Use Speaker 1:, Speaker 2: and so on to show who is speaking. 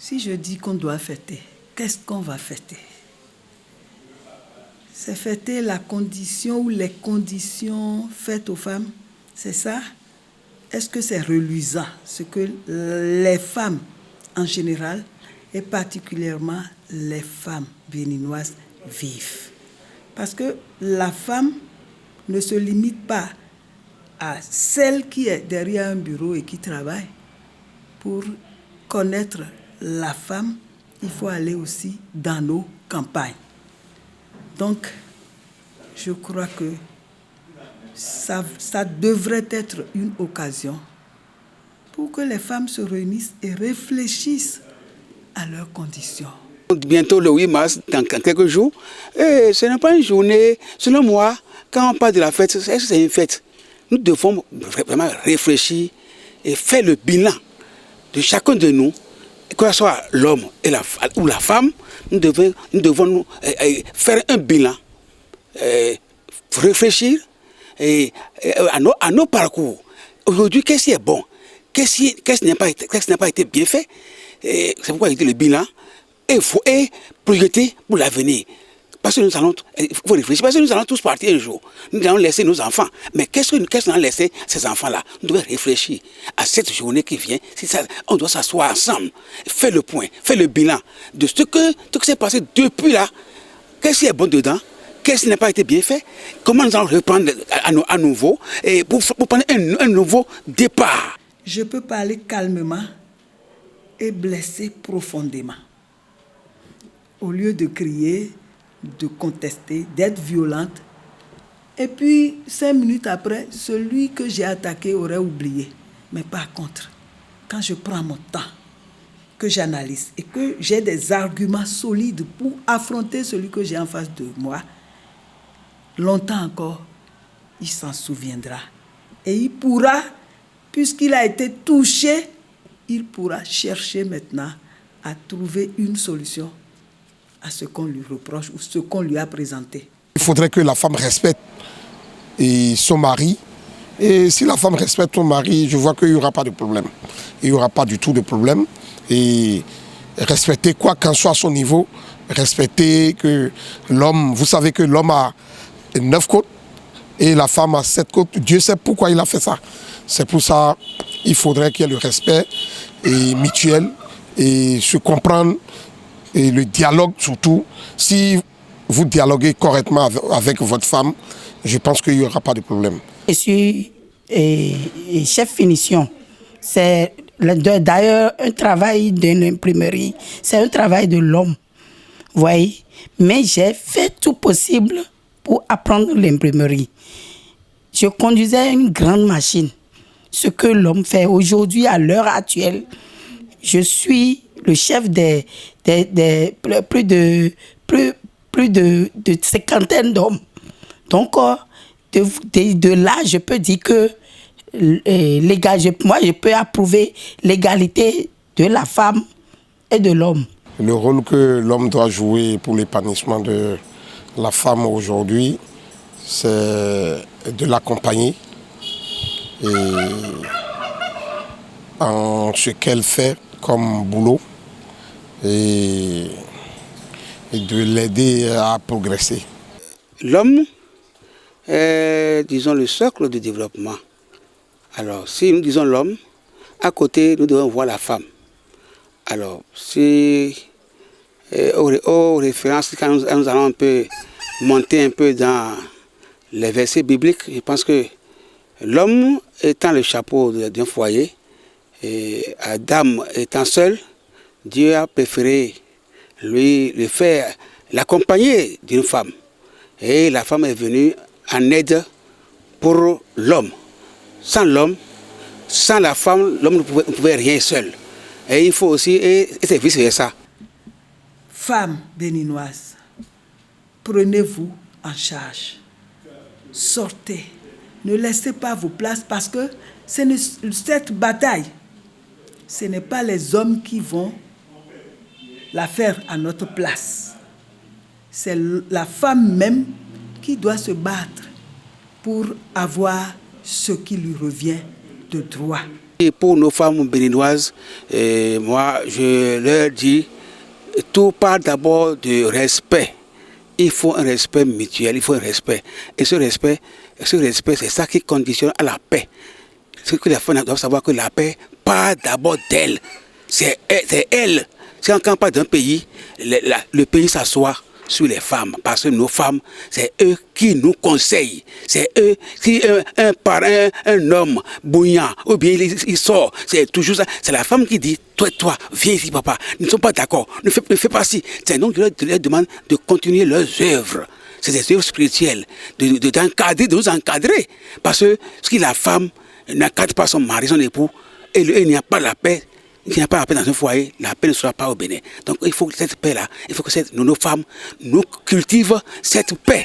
Speaker 1: Si je dis qu'on doit fêter, qu'est-ce qu'on va fêter? C'est fêter la condition ou les conditions faites aux femmes, c'est ça? Est-ce que c'est reluisant, ce que les femmes en général, et particulièrement les femmes béninoises vivent? Parce que la femme ne se limite pas à celle qui est derrière un bureau et qui travaille. Pour connaître la femme, il faut aller aussi dans nos campagnes. Donc, je crois que ça devrait être une occasion pour que les femmes se réunissent et réfléchissent à leurs conditions.
Speaker 2: Bientôt le 8 mars, dans quelques jours, et ce n'est pas une journée, selon moi, quand on parle de la fête, est-ce que c'est une fête? Nous devons vraiment réfléchir et faire le bilan de chacun de nous, que ce soit l'homme ou la femme. Nous devons faire un bilan, réfléchir à nos parcours. Aujourd'hui, qu'est-ce qui est bon? Qu'est-ce qui n'a pas été bien fait? C'est pourquoi il dit le bilan et projeter pour l'avenir. Parce que il faut réfléchir, parce que nous allons tous partir un jour. Nous allons laisser nos enfants. Mais qu'est-ce qu'on a laissé ces enfants-là? Nous devons réfléchir à cette journée qui vient. On doit s'asseoir ensemble, faire le point, faire le bilan de ce qui s'est passé depuis là. Qu'est-ce qui est bon dedans? Qu'est-ce qui n'a pas été bien fait? Comment nous allons reprendre à nouveau et pour prendre un nouveau départ?
Speaker 1: Je peux parler calmement et blesser profondément. Au lieu de crier, de contester, d'être violente. Et puis, 5 minutes après, celui que j'ai attaqué aurait oublié. Mais par contre, quand je prends mon temps, que j'analyse et que j'ai des arguments solides pour affronter celui que j'ai en face de moi, longtemps encore, il s'en souviendra. Et il pourra, puisqu'il a été touché, il pourra chercher maintenant à trouver une solution à ce qu'on lui reproche ou ce qu'on lui a présenté.
Speaker 3: Il faudrait que la femme respecte son mari. Et si la femme respecte son mari, je vois qu'il n'y aura pas de problème. Il n'y aura pas du tout de problème. Et respecter quoi qu'en soit son niveau, respecter que l'homme, vous savez que l'homme a 9 côtes et la femme a 7 côtes. Dieu sait pourquoi il a fait ça. C'est pour ça qu'il faudrait qu'il y ait le respect et mutuel et se comprendre. Et le dialogue surtout, si vous dialoguez correctement avec votre femme, je pense qu'il n'y aura pas de problème.
Speaker 4: Je suis chef finition. C'est d'ailleurs un travail de l'imprimerie, c'est un travail de l'homme. Vous voyez? Mais j'ai fait tout possible pour apprendre l'imprimerie. Je conduisais une grande machine. Ce que l'homme fait aujourd'hui, à l'heure actuelle, je suis le chef des plus de cinquantaine d'hommes. Donc, de là, je peux dire que moi, je peux approuver l'égalité de la femme et de l'homme.
Speaker 3: Le rôle que l'homme doit jouer pour l'épanouissement de la femme aujourd'hui, c'est de l'accompagner en ce qu'elle fait comme boulot et de l'aider à progresser.
Speaker 2: L'homme est, disons, le socle du développement. Alors, si nous disons l'homme, à côté, nous devons voir la femme. Alors, si aux références, quand nous allons un peu monter un peu dans les versets bibliques, je pense que l'homme étant le chapeau d'un foyer, et Adam étant seul, Dieu a préféré l'accompagner d'une femme. Et la femme est venue en aide pour l'homme. Sans l'homme, sans la femme, l'homme ne pouvait rien seul. Et il faut aussi, et c'est vice-versa.
Speaker 1: Femmes béninoises, prenez-vous en charge. Sortez. Ne laissez pas vos places parce que cette bataille, ce n'est pas les hommes qui vont la faire à notre place. C'est la femme même qui doit se battre pour avoir ce qui lui revient de droit.
Speaker 2: Et pour nos femmes béninoises, moi, je leur dis, tout part d'abord du respect. Il faut un respect mutuel, il faut un respect. Et ce respect, c'est ça qui conditionne à la paix. Ce que les femmes doivent savoir, que la paix part d'abord d'elle. C'est elle. C'est quand on parle d'un pays, le pays s'assoit sur les femmes, parce que nos femmes, c'est eux qui nous conseillent. C'est eux qui, un homme bouillant, ou bien il sort, c'est toujours ça. C'est la femme qui dit, toi, viens ici, papa. Nous ne sommes pas d'accord, ne fais pas ci. C'est donc de leur demande de continuer leurs œuvres. C'est des œuvres spirituelles, de nous encadrer. Parce que si la femme n'encadre pas son mari, son époux, et il n'y a pas la paix, s'il n'y a pas la paix dans un foyer, la paix ne sera pas au Bénin. Donc il faut que cette paix-là, il faut que nos femmes nous cultivent cette paix.